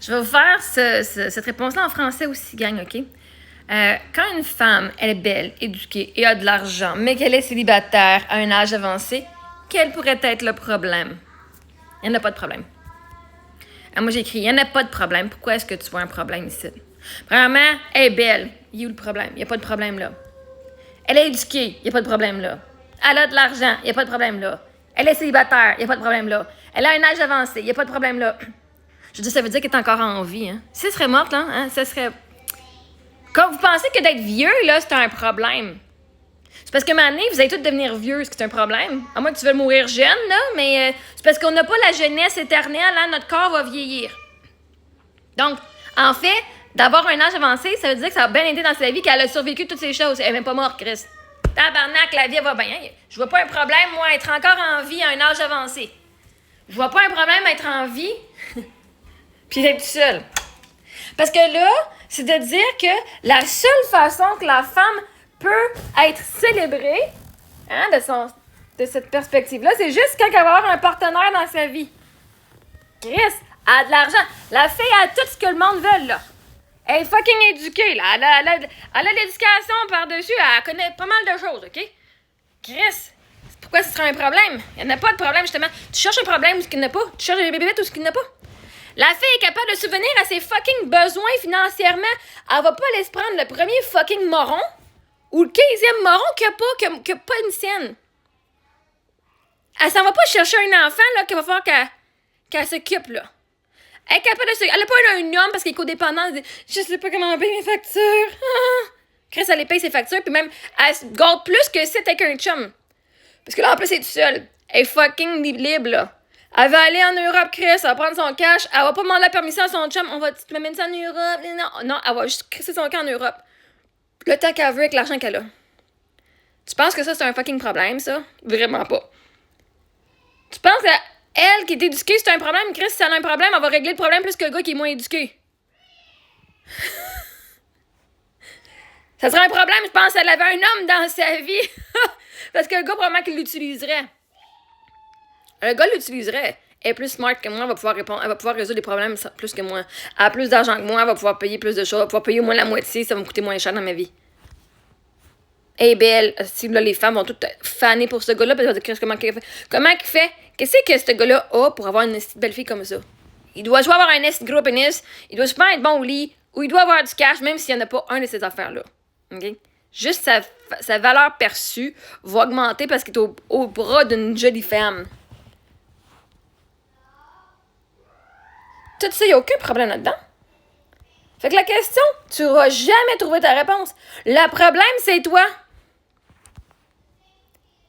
Je vais vous faire cette réponse-là en français aussi, gang, OK? Quand une femme, elle est belle, éduquée et a de l'argent, mais qu'elle est célibataire à un âge avancé, quel pourrait être le problème? Il n'y en a pas de problème. Moi, j'ai écrit, il n'y en a pas de problème. Pourquoi est-ce que tu vois un problème ici? Premièrement, elle est belle. Il y a où le problème? Il n'y a pas de problème là. Elle est éduquée. Il n'y a pas de problème là. Elle a de l'argent. Il n'y a pas de problème là. Elle est célibataire. Il n'y a pas de problème là. Elle a un âge avancé. Il n'y a pas de problème là. Je veux dire, ça veut dire qu'elle est encore en vie. Hein? Si elle serait morte, là, hein, ça serait... Quand vous pensez que d'être vieux, là, c'est un problème. C'est parce que maintenant, vous allez tous devenir vieux, c'est un problème. À moins que tu veuilles mourir jeune, là, mais c'est parce qu'on n'a pas la jeunesse éternelle, hein, notre corps va vieillir. Donc, en fait, d'avoir un âge avancé, ça veut dire que ça a bien été dans sa vie, qu'elle a survécu toutes ces choses. Elle n'est même pas morte, Chris. Tabarnak, la vie va bien. Je vois pas un problème, moi, être encore en vie à un âge avancé. Je vois pas un problème être en vie puis d'être seule. Parce que là, c'est de dire que la seule façon que la femme peut être célébrée, hein, de cette perspective-là, c'est juste quand elle va avoir un partenaire dans sa vie. Chris, elle a de l'argent. La fille a tout ce que le monde veut, là. Elle est fucking éduquée, là. Elle a l'éducation par-dessus. Elle connaît pas mal de choses, OK? Chris, pourquoi ce serait un problème? Il n'y en a pas de problème, justement. Tu cherches un problème où il n'y en a pas. Tu cherches des bébés où il n'y en a pas. La fille est capable de subvenir à ses fucking besoins financièrement. Elle va pas aller se prendre le premier fucking moron ou le 15e moron qui a pas une scène. Elle s'en va pas chercher un enfant là, qu'il va falloir qu'elle s'occupe, là. Elle est capable de s'occuper. Elle a pas un homme parce qu'il est codépendant. Elle dit, je sais pas comment payer mes factures. Chris, elle les paye ses factures, puis même, elle se garde plus que si t'es qu'un chum. Parce que là, en plus, elle est toute seule. Elle est fucking libre, là. Elle va aller en Europe, Chris, elle va prendre son cash, elle va pas demander la permission à son chum, on va te mettre ça en Europe, non, elle va juste crisser son camp en Europe. Le temps qu'elle veut avec l'argent qu'elle a. Tu penses que ça, c'est un fucking problème, ça? Vraiment pas. Tu penses qu'elle qui est éduquée, c'est un problème? Chris, si elle a un problème, elle va régler le problème plus que le gars qui est moins éduqué. Ça serait un problème, je pense, si elle avait un homme dans sa vie. Parce que le gars, probablement qu'il l'utiliserait. Le gars l'utiliserait. Elle est plus smart que moi, elle va pouvoir répondre, elle va pouvoir résoudre les problèmes plus que moi. Elle a plus d'argent que moi, elle va pouvoir payer plus de choses, elle va pouvoir payer au moins la moitié, ça va me coûter moins cher dans ma vie. Elle est belle. Si là, les femmes vont toutes faner pour ce gars-là, parce qu'elles vont dire comment il fait? Qu'est-ce que ce gars-là a pour avoir une belle fille comme ça? Il doit soit avoir un gros pénis, il doit souvent être bon au lit, ou il doit avoir du cash, même s'il n'y en a pas un de ces affaires-là. OK? Juste sa valeur perçue va augmenter parce qu'il est au bras d'une jolie femme. Tout ça, il n'y a aucun problème là-dedans. Fait que la question, tu n'auras jamais trouvé ta réponse. Le problème, c'est toi.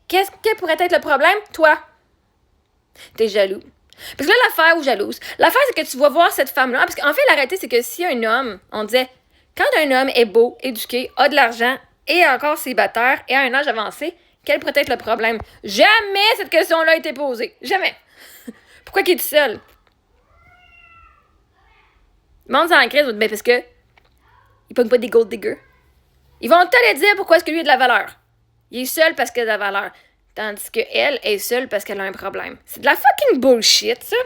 Qu'est-ce que pourrait être le problème? Toi. T'es jaloux. Parce que là, l'affaire ou jalouse. L'affaire, c'est que tu vas voir cette femme-là. Parce qu'en fait, la réalité, c'est que si un homme, on disait, quand un homme est beau, éduqué, a de l'argent, et encore célibataire, et a un âge avancé, quel pourrait être le problème? Jamais cette question-là a été posée. Jamais. Pourquoi qu'il est tout seul? Le monde s'en crise, ben parce que ils pognent pas des gold diggers. Ils vont te le dire pourquoi est-ce que lui a de la valeur. Il est seul parce qu'il a de la valeur. Tandis qu'elle est seule parce qu'elle a un problème. C'est de la fucking bullshit, ça.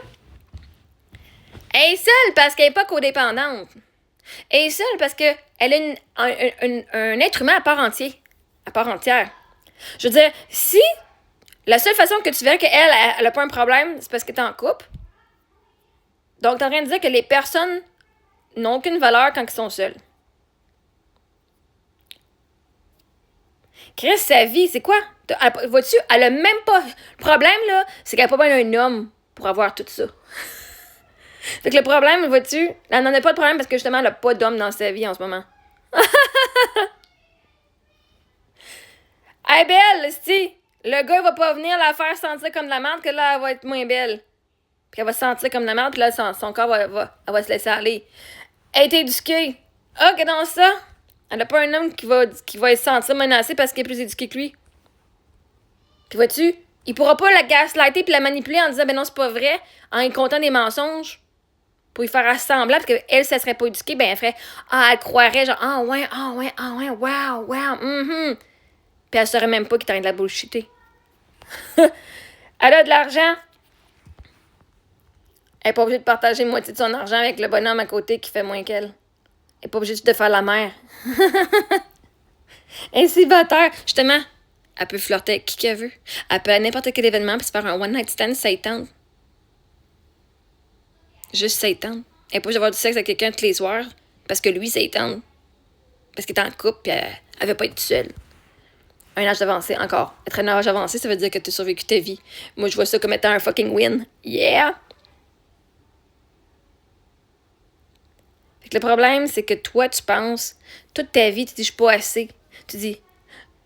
Elle est seule parce qu'elle n'est pas codépendante. Elle est seule parce qu'elle est un être humain à part entière. Je veux dire, si la seule façon que tu verrais qu'elle a pas un problème, c'est parce que t'es en couple. Donc, t'es en train de dire que les personnes n'ont aucune valeur quand ils sont seuls. Chris, sa vie, c'est quoi? Vois-tu, elle a même pas... Le problème, là, c'est qu'elle a pas besoin d'un homme pour avoir tout ça. Fait que le problème, vois-tu, elle n'en a pas de problème parce que justement, elle a pas d'homme dans sa vie en ce moment. Elle est belle, si. Le gars, il va pas venir la faire sentir comme de la merde, que là, elle va être moins belle. Puis elle va se sentir comme de la merde, puis là, son corps elle va se laisser aller. Elle est éduquée. Ah, que dans ça, elle n'a pas un homme qui va se sentir menacé parce qu'il est plus éduqué que lui. Puis vois-tu, il pourra pas la gaslighter puis la manipuler en disant ben non, c'est pas vrai, en y comptant des mensonges pour y faire assembler, parce qu'elle, ça serait pas éduquée, ben elle ferait elle croirait genre ouais, wow, Puis elle saurait même pas qu'il est en train de la bullshitter. Elle a de l'argent. Elle n'est pas obligée de partager moitié de son argent avec le bonhomme à côté qui fait moins qu'elle. Elle n'est pas obligée de faire la mère. Elle est célibataire. Justement, elle peut flirter avec qui qu'elle veut. Elle peut à n'importe quel événement puis se faire un one-night stand si ça y tente. Juste ça y tente. Elle n'est pas obligée d'avoir du sexe avec quelqu'un tous les soirs parce que lui, ça y tente. Parce qu'il est en couple puis elle veut pas être seule. Un âge avancé, encore. Être un âge avancé, ça veut dire que tu as survécu ta vie. Moi, je vois ça comme étant un fucking win. Yeah! Fait que le problème, c'est que toi, tu penses, toute ta vie, tu dis, je suis pas assez. Tu dis,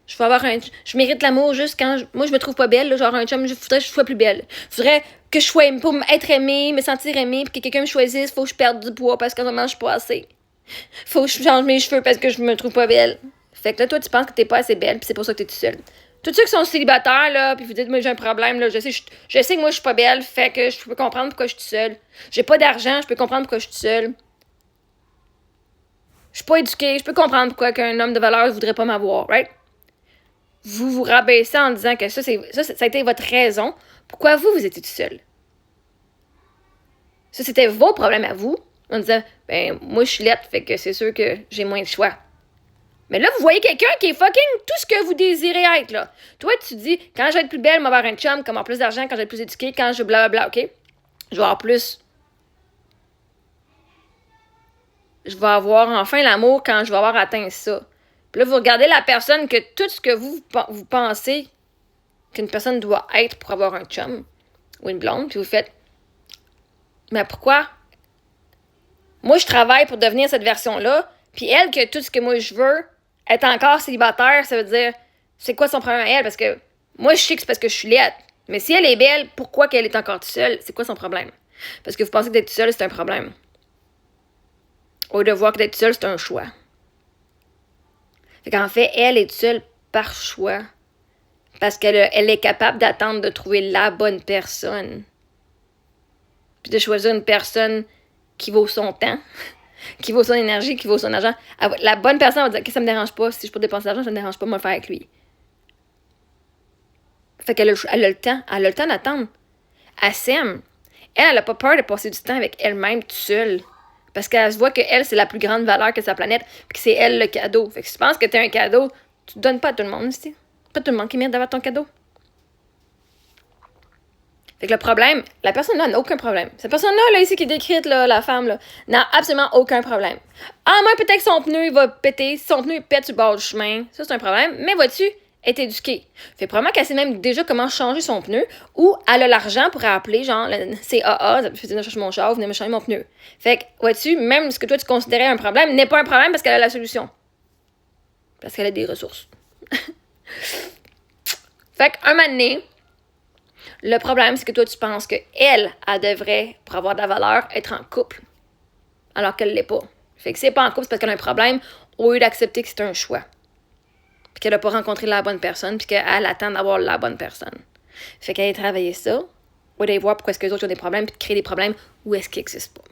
je mérite l'amour juste quand, moi, je me trouve pas belle, là, genre un chum, il faudrait que je sois plus belle. Faudrait que je sois, pour être aimée, me sentir aimée, puis que quelqu'un me choisisse, faut que je perde du poids parce qu'en ce moment, je suis pas assez. Faut que je change mes cheveux parce que je me trouve pas belle. Fait que là, toi, tu penses que t'es pas assez belle, puis c'est pour ça que t'es toute seule. Tous ceux qui sont célibataires, là, puis vous dites, moi, j'ai un problème, là, je sais que moi, je suis pas belle, fait que je peux comprendre pourquoi je suis toute seule. J'ai pas d'argent, je peux comprendre pourquoi je suis toute seule. Je suis pas éduquée, je peux comprendre pourquoi qu'un homme de valeur ne voudrait pas m'avoir, right? Vous vous rabaissez en disant que ça a été votre raison. Pourquoi vous étiez tout seul? Ça, c'était vos problèmes à vous. En disant, ben, moi, je suis laide, fait que c'est sûr que j'ai moins de choix. Mais là, vous voyez quelqu'un qui est fucking tout ce que vous désirez être, là. Toi, tu dis, quand je vais être plus belle, je vais avoir un chum, quand avoir plus d'argent, quand je vais être plus éduquée, quand je blablabla, OK? Je vais avoir plus. Je vais avoir enfin l'amour quand je vais avoir atteint ça. Puis là, vous regardez la personne que tout ce que vous pensez qu'une personne doit être pour avoir un chum ou une blonde, puis vous faites, mais pourquoi? Moi, je travaille pour devenir cette version-là, puis elle, que tout ce que moi je veux, est encore célibataire, ça veut dire, c'est quoi son problème à elle? Parce que moi, je sais que c'est parce que je suis laide. Mais si elle est belle, pourquoi qu'elle est encore toute seule? C'est quoi son problème? Parce que vous pensez que d'être toute seule, c'est un problème. Au lieu de voir que d'être seule, c'est un choix. Fait qu'en fait, elle est seule par choix. Parce qu'elle est capable d'attendre de trouver la bonne personne. Puis de choisir une personne qui vaut son temps, qui vaut son énergie, qui vaut son argent. La bonne personne va dire que ça me dérange pas. Si je peux dépenser d'argent, ça me dérange pas de me le faire avec lui. Fait qu'elle a le temps. Elle a le temps d'attendre. Elle s'aime. Elle a pas peur de passer du temps avec elle-même toute seule. Parce qu'elle se voit qu'elle, c'est la plus grande valeur que sa planète, puis que c'est elle le cadeau. Fait que si tu penses que t'es un cadeau, tu te donnes pas à tout le monde, ici. Pas tout le monde qui mérite d'avoir ton cadeau. Fait que le problème, la personne-là n'a aucun problème. Cette personne-là, là, ici, qui est décrite, là, la femme, là, n'a absolument aucun problème. Ah, moi, peut-être que son pneu, il va péter. Si son pneu, il pète sur le bord du chemin. Ça, c'est un problème. Mais vois-tu, elle est éduquée. Fait probablement qu'elle sait même déjà comment changer son pneu, ou elle a l'argent pour appeler, genre, le CAA, ça fait chercher mon char, venez me changer mon pneu. Fait que, vois-tu, même ce que toi, tu considérais un problème, n'est pas un problème parce qu'elle a la solution. Parce qu'elle a des ressources. Fait qu'un moment donné, le problème, c'est que toi, tu penses qu'elle, elle devrait, pour avoir de la valeur, être en couple. Alors qu'elle l'est pas. Fait que si elle n'est pas en couple, c'est parce qu'elle a un problème, au lieu d'accepter que c'est un choix. Puis qu'elle n'a pas rencontré la bonne personne, puis qu'elle attend d'avoir la bonne personne. Fait qu'elle a travaillé ça, au lieu d'aller voir pourquoi est-ce que les autres ont des problèmes, puis de créer des problèmes où est-ce qu'ils n'existent pas.